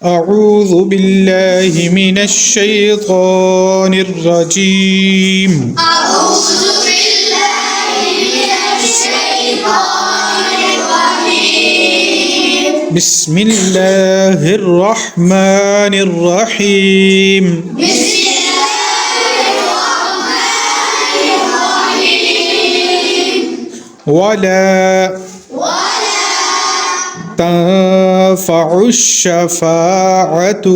أعوذ بالله من الشيطان الرجيم. أعوذ بالله من الشيطان الرجيم. بسم الله الرحمن الرحيم. بسم الله الرحمن الرحيم. ولا تنفع الشفاعة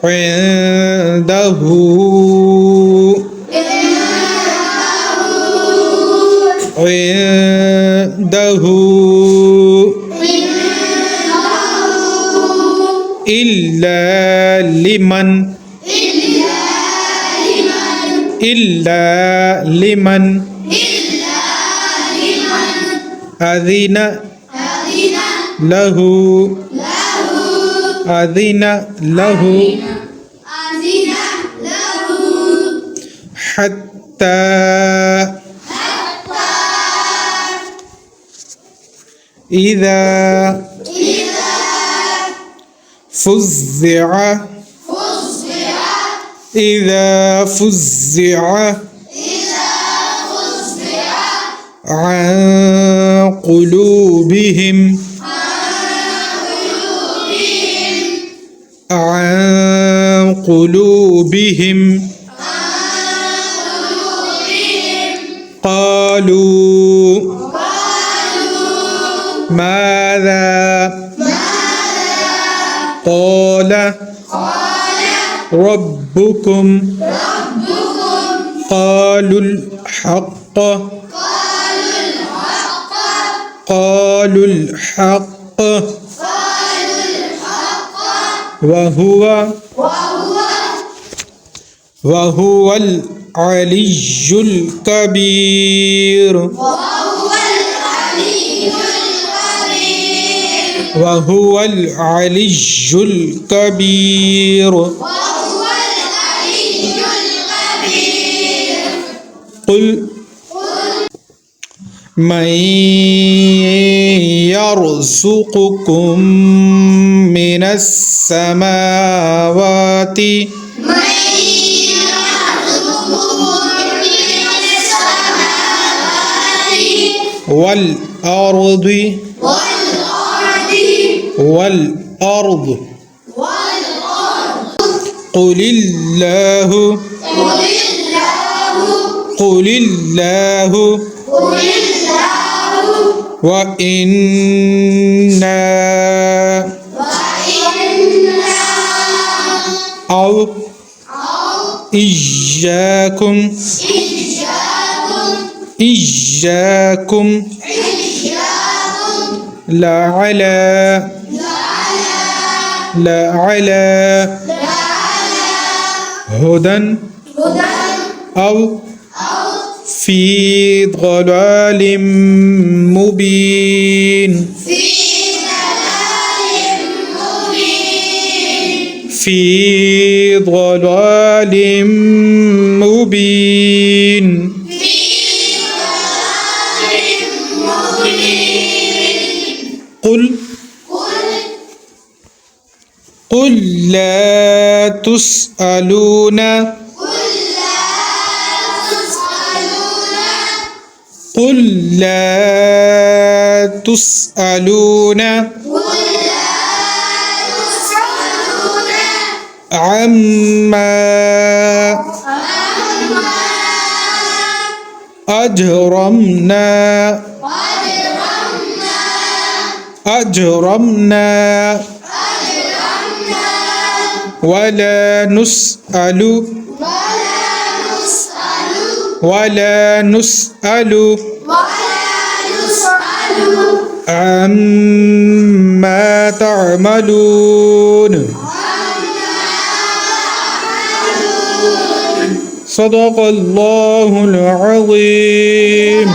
عنده إلا لمن أذن له حتى إذا فزع عن قلوبهم قالوا ماذا قال ربكم قالوا الحق وهو العلي الكبير. قل من يرزقكم من السماوات والأرض قل الله وإنا أو إياكم لعلى هدى أو في ضلال مبين. قل لا تسألون عما أجرمنا ولا نسأل عما تعملون. صدق الله العظيم.